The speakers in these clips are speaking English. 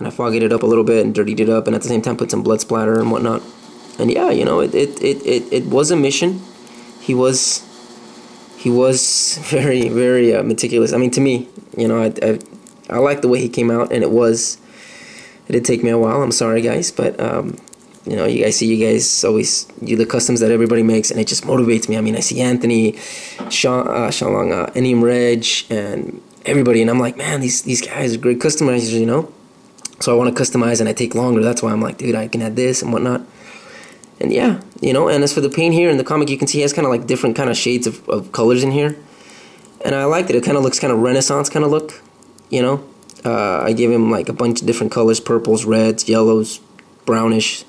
and I fogged it up a little bit and dirtied it up, and at the same time put some blood splatter and whatnot. And yeah, you know, it was a mission. He was very, very meticulous. I mean, to me, you know, I like the way he came out, and it did take me a while. I'm sorry, guys, but you know, I see you guys always do the customs that everybody makes, and it just motivates me. I mean, I see Anthony, Shalong, Enim Reg, and everybody, and I'm like, man, these guys are great customizers, you know. So I want to customize, and I take longer. That's why I'm like, dude, I can add this and whatnot. And yeah, you know, and as for the paint here in the comic, you can see he has kind of like different kind of shades of colors in here. And I liked it. It kind of looks kind of Renaissance kind of look, you know. I gave him like a bunch of different colors, purples, reds, yellows, brownish,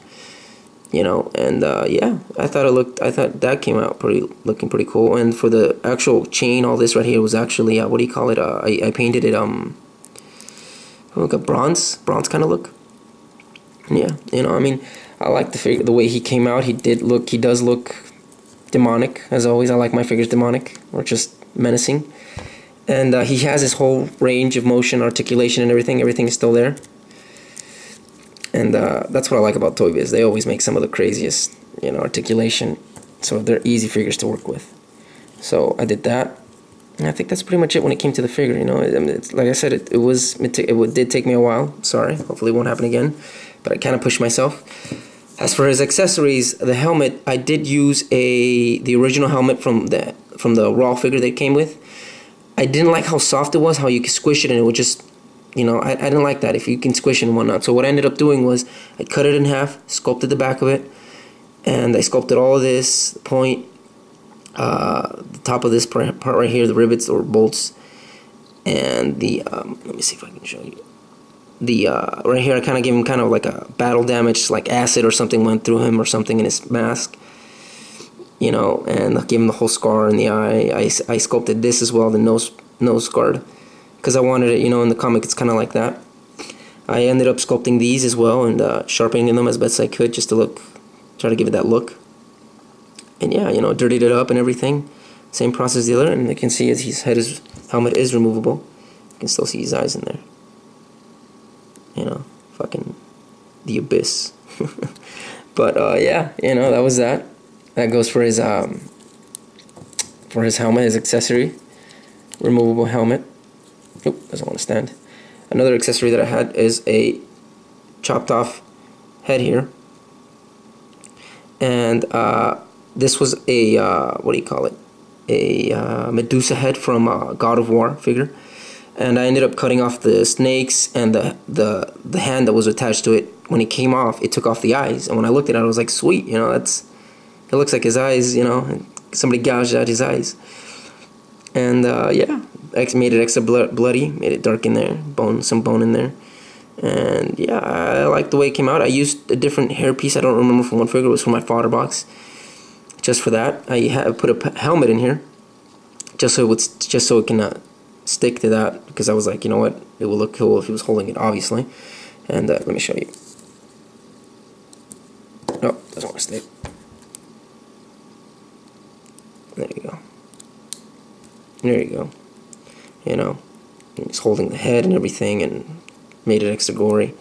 you know. And yeah, I thought that came out looking pretty cool. And for the actual chain, all this right here was actually, what do you call it? I painted it, like a bronze kind of look. And yeah, you know, I mean, I like the way he came out. He does look demonic, as always. I like my figures demonic, or just menacing. And he has his whole range of motion, articulation, and everything. Everything is still there. And that's what I like about Toy Biz. They always make some of the craziest, you know, articulation. So they're easy figures to work with. So I did that. And I think that's pretty much it when it came to the figure, you know. I mean, like I said, it did take me a while. Sorry, hopefully it won't happen again. But I kind of pushed myself. As for his accessories, the helmet, I did use the original helmet from the raw figure that it came with. I didn't like how soft it was, how you could squish it and it would just, you know, I didn't like that if you can squish it and whatnot. So what I ended up doing was I cut it in half, sculpted the back of it, and I sculpted all of this, the point, the top of this part right here, the rivets or bolts, and the, let me see if I can show you. The right here I kind of gave him kind of like a battle damage, like acid or something went through him or something in his mask, you know, and I gave him the whole scar in the eye. I sculpted this as well, the nose guard, because I wanted it, you know, in the comic it's kind of like that. I ended up sculpting these as well and sharpening them as best I could just to try to give it that look. And yeah, you know, dirtied it up and everything. Same process as the other, and you can see as his helmet is removable. You can still see his eyes in there. You know, fucking the abyss. But yeah, you know, that was that. That goes for his helmet, his accessory, removable helmet. Oop, doesn't want to stand. Another accessory that I had is a chopped off head here, and this was a what do you call it? A Medusa head from God of War figure. And I ended up cutting off the snakes and the hand that was attached to it. When it came off, it took off the eyes. And when I looked at it, I was like, sweet, you know, it looks like his eyes, you know, somebody gouged out his eyes. And yeah, made it extra bloody, made it dark in there, some bone in there. And yeah, I like the way it came out. I used a different hairpiece, I don't remember from what figure, it was from my fodder box. Just for that, I put a helmet in here, just so it can stick to that, because I was like, you know what, it will look cool if he was holding it, obviously. And let me show you. Oh, doesn't want to stick. There you go. There you go. You know, he's holding the head and everything, and made it extra gory.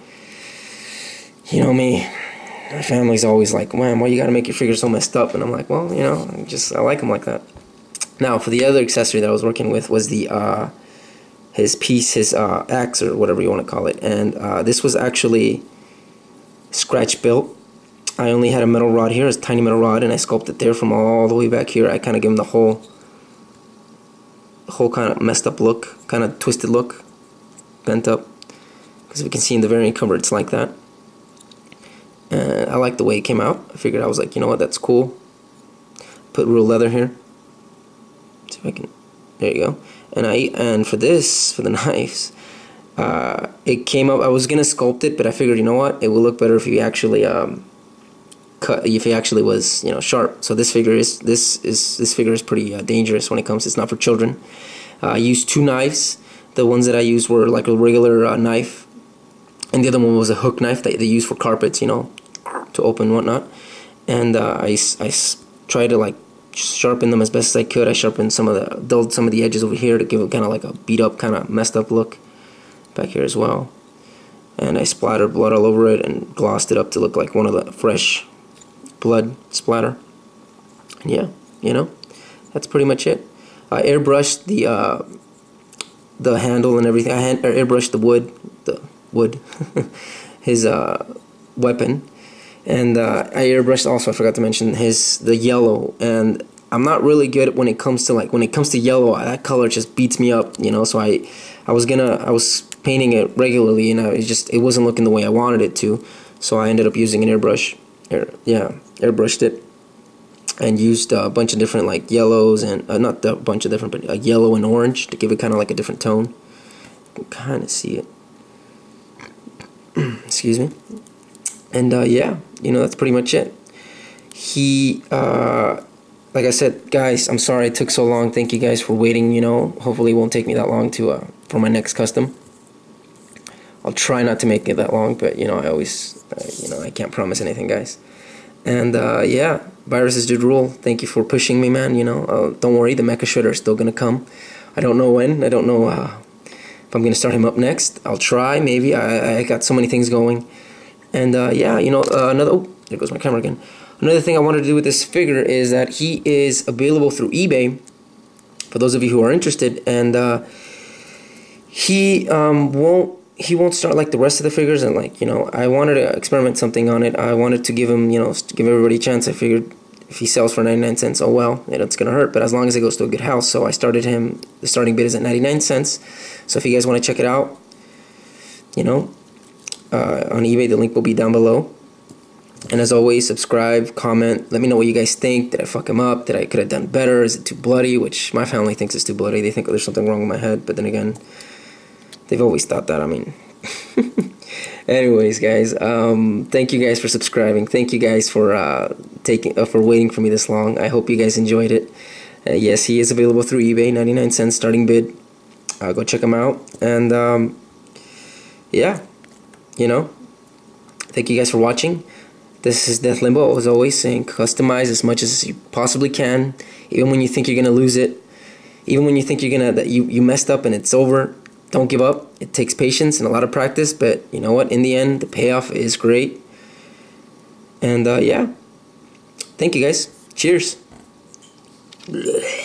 You know me, my family's always like, man, why you gotta make your figure so messed up? And I'm like, well, you know, I like them like that. Now, for the other accessory that I was working with was his piece, his axe, or whatever you want to call it. And this was actually scratch built. I only had a metal rod here, a tiny metal rod, and I sculpted there from all the way back here. I kind of gave him the whole kind of messed up look, kind of twisted look, bent up. Because we can see in the variant cover, it's like that. And I like the way it came out. I figured, I was like, you know what, that's cool. Put real leather here. See if I can. There you go. And for the knives, it came up. I was gonna sculpt it, but I figured, you know what, it will look better if you actually if he actually was, you know, sharp. So this figure is pretty dangerous when it comes. It's not for children. I used two knives. The ones that I used were like a regular knife, and the other one was a hook knife that they use for carpets, you know, to open and whatnot. And I tried to like sharpen them as best as I could. I sharpened dulled some of the edges over here to give it kind of like a beat up, kind of messed up look back here as well. and I splattered blood all over it and glossed it up to look like one of the fresh blood splatter. And yeah, you know, that's pretty much it. I airbrushed the handle and everything. I airbrushed the wood, his weapon, and I airbrushed also. I forgot to mention the yellow. And I'm not really good when it comes to yellow. That color just beats me up, you know. So I was painting it regularly, and it wasn't looking the way I wanted it to. So I ended up using an airbrush. Airbrushed it. And used a bunch of different like yellows and not a bunch of different, but yellow and orange to give it kind of like a different tone. You can kind of see it. Excuse me. And yeah, you know, that's pretty much it. Like I said, guys, I'm sorry it took so long. Thank you guys for waiting. You know, hopefully it won't take me that long to for my next custom. I'll try not to make it that long, but you know, I always, you know, I can't promise anything, guys. And yeah, viruses did rule. Thank you for pushing me, man. You know, don't worry, the Mecha Shredder is still gonna come. I don't know when. I don't know if I'm gonna start him up next. I'll try, maybe. I got so many things going. And yeah, you know, there goes my camera again. Another thing I wanted to do with this figure is that he is available through eBay for those of you who are interested, and he won't start like the rest of the figures. And like, you know, I wanted to experiment something on it. I wanted to give him, you know, to give everybody a chance. I figured if he sells for 99 cents, oh well, it's gonna hurt, but as long as it goes to a good house. So I started him, the starting bid is at 99 cents. So if you guys want to check it out, you know, on eBay, the link will be down below. And as always, subscribe, comment, let me know what you guys think. Did I fuck him up? Could I have done better? Is it too bloody? Which my family thinks it's too bloody. They think there's something wrong with my head, but then again, they've always thought that. I mean, anyways, guys, thank you guys for subscribing. Thank you guys for for waiting for me this long. I hope you guys enjoyed it. Yes, he is available through eBay, 99 cents starting bid. Go check him out. And yeah, you know, thank you guys for watching. This is Death Limbo, as always, saying customize as much as you possibly can, even when you think you're gonna lose it, even when you think that you messed up and it's over. Don't give up. It takes patience and a lot of practice, but you know what? In the end, the payoff is great. And yeah, thank you guys. Cheers. Blech.